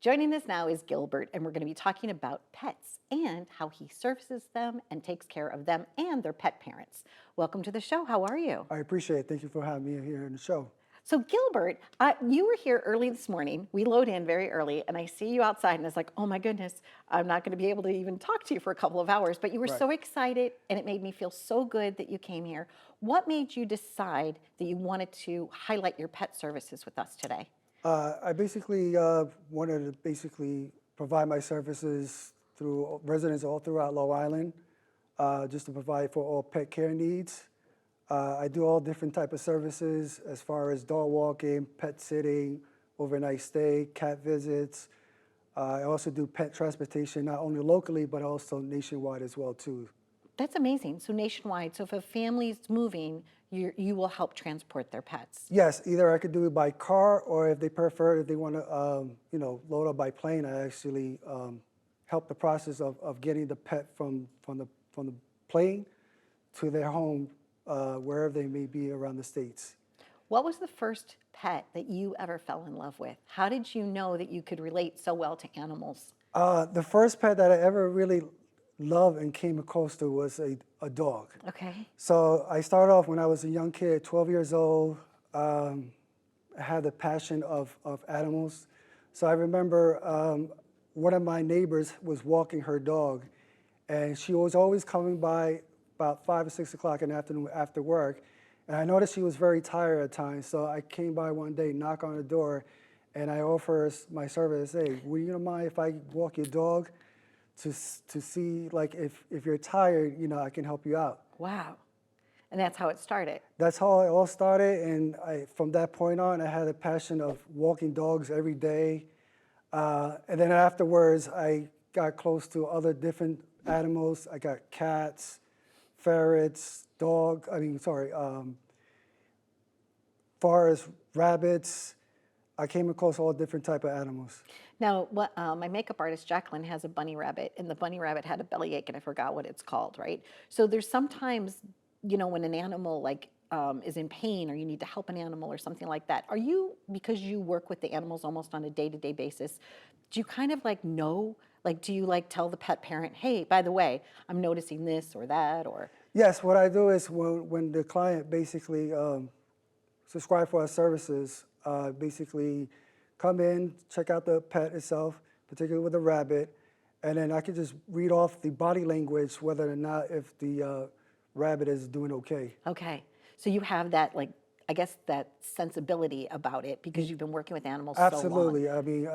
Joining us now is Gilbert, and we're going to be talking about pets and how he services them and takes care of them and their pet parents. Welcome to the show. How are you? I appreciate it. Thank you for having me here in the show. So, Gilbert, you were here early this morning. We load in very early, and I see you outside, and it's like, oh my goodness, I'm not going to be able to even talk to you for a couple of hours. But you were Right. so excited, and it made me feel so good that you came here. What made you decide that you wanted to highlight your pet services with us today? I basically wanted to provide my services through residents all throughout Long Island, just to provide for all pet care needs. I do all different type of services as far as dog walking, pet sitting, overnight stay, cat visits. I also do pet transportation, not only locally, but also nationwide as well, too. That's amazing. So nationwide. So if a family's moving, you will help transport their pets. Yes, either I could do it by car, or if they prefer, if they want to, load up by plane, I actually help the process of getting the pet from the plane to their home, wherever they may be around the states. What was the first pet that you ever fell in love with? How did you know that you could relate so well to animals? The first pet that I ever really loved and came across to was a dog. Okay. So I started off when I was a young kid, 12 years old. I had the passion of animals. So I remember one of my neighbors was walking her dog, and she was always coming by about 5 or 6 o'clock in the afternoon after work. And I noticed she was very tired at times. So I came by one day, knock on the door, and I offer her my service. Hey, would you mind if I walk your dog to see, like, if you're tired, I can help you out. Wow. And that's how it started. That's how it all started, and from that point on, I had a passion of walking dogs every day. And then afterwards, I got close to other different animals. I got cats, ferrets, forests, rabbits. I came across all different type of animals. Now, my makeup artist, Jacqueline, has a bunny rabbit, and the bunny rabbit had a bellyache, and I forgot what it's called, right? So there's sometimes, when an animal is in pain or you need to help an animal or something like that, because you work with the animals almost on a day-to-day basis, do you kind of know, do you tell the pet parent, hey, by the way, I'm noticing this or that, or? Yes, what I do is when the client basically subscribe for our services, basically come in, check out the pet itself, particularly with the rabbit, and then I can just read off the body language whether or not if the rabbit is doing okay. Okay. So you have that, I guess, that sensibility about it because you've been working with animals so long. Absolutely. I mean,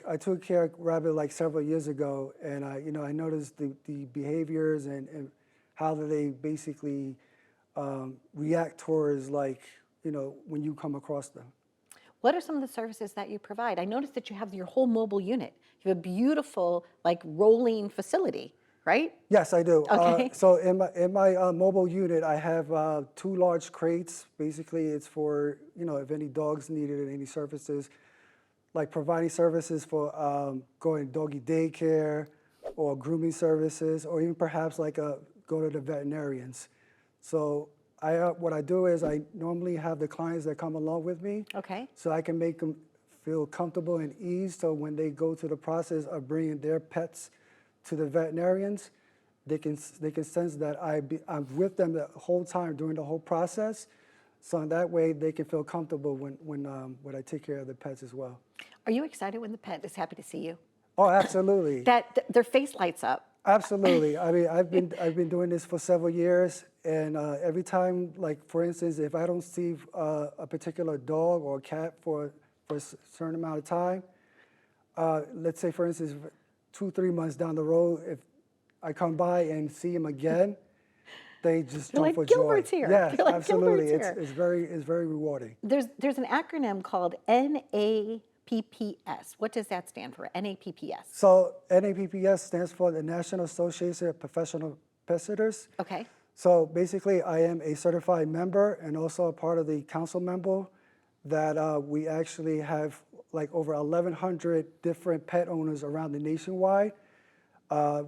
I took care of rabbit several years ago, and I noticed the behaviors and how they basically react towards when you come across them. What are some of the services that you provide? I noticed that you have your whole mobile unit. You have a beautiful, rolling facility, right? Yes, I do. Okay. So in my mobile unit, I have 2 large crates. Basically, it's for if any dogs needed any services, like providing services for going to doggy daycare or grooming services, or even perhaps go to the veterinarians. So what I do is I normally have the clients that come along with me. Okay. So I can make them feel comfortable and ease. So when they go through the process of bringing their pets to the veterinarians, they can sense that I'm with them the whole time during the whole process. So in that way, they can feel comfortable when I take care of the pets as well. Are you excited when the pet is happy to see you? Oh, absolutely. Their face lights up. Absolutely. I mean, I've been doing this for several years, and every time, for instance, if I don't see a particular dog or cat for a certain amount of time, let's say, for instance, 2-3 months down the road, if I come by and see him again, they just They're jump like, for joy. Gilbert's here. Yes, They're like, absolutely. Gilbert's here. It's very rewarding. There's an acronym called NAPPS. What does that stand for? NAPPS. So NAPPS stands for the National Association of Professional Pet Sitters. Okay. So basically, I am a certified member and also a part of the council member that we actually have over 1,100 different pet owners around the nationwide.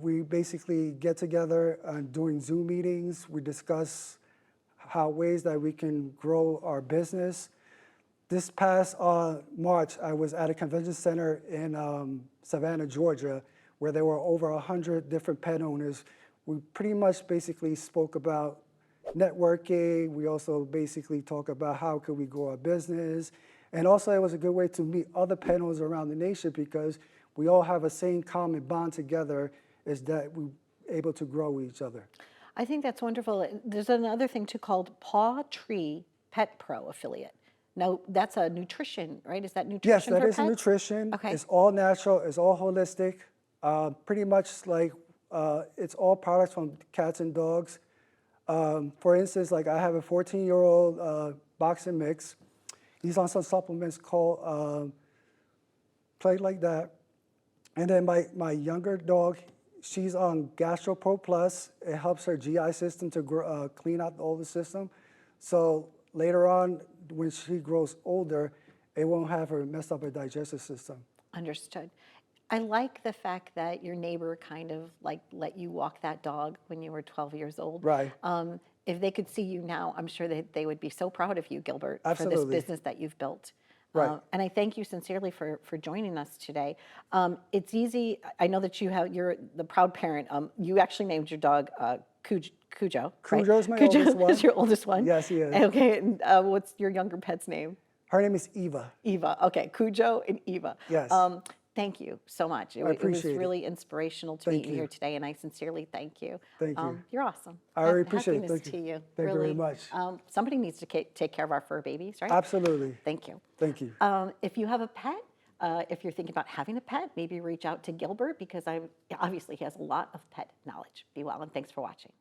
We basically get together during Zoom meetings. We discuss ways that we can grow our business. This past March, I was at a convention center in Savannah, Georgia, where there were over 100 different pet owners. We pretty much basically spoke about networking. We also basically talk about how could we grow our business. And also it was a good way to meet other pet owners around the nation because we all have a same common bond together is that we're able to grow with each other. I think that's wonderful. There's another thing too called Paw Tree Pet Pro affiliate. Now, that's a nutrition, right? Is that Yes, nutrition that for is pets? nutrition. Okay. It's all natural. It's all holistic. Pretty much like it's all products from cats and dogs. For instance, like I have a 14-year-old boxing mix. He's on some supplements called Play Like That. And then my younger dog, she's on GastroPro Plus. It helps her GI system to clean out all the system. So later on, when she grows older, it won't have her mess up her digestive system. Understood. I like the fact that your neighbor kind of like let you walk that dog when you were 12 years old. Right. If they could see you now, I'm sure that they would be so proud of you, Gilbert, for this Absolutely. business that you've built. Right. And I thank you sincerely for joining us today. It's easy. I know that you're the proud parent. You actually named your dog Cujo, right? Cujo is my Cujo oldest one. is your oldest one? Yes, he is. Okay, and what's your younger pet's name? Her name is Eva. Eva. Okay, Cujo and Eva. Yes. Thank you so much. It was appreciate it. really inspirational to Thank meet you you. here today, and I sincerely thank you. Thank you. You're awesome. I really appreciate it. Happiness Thank to you. you. Thank you very really. much. Somebody needs to take care of our fur babies, right? Absolutely. Thank you. Thank you. If you have a pet, if you're thinking about having a pet, maybe reach out to Gilbert because obviously he has a lot of pet knowledge. Be well, and thanks for watching.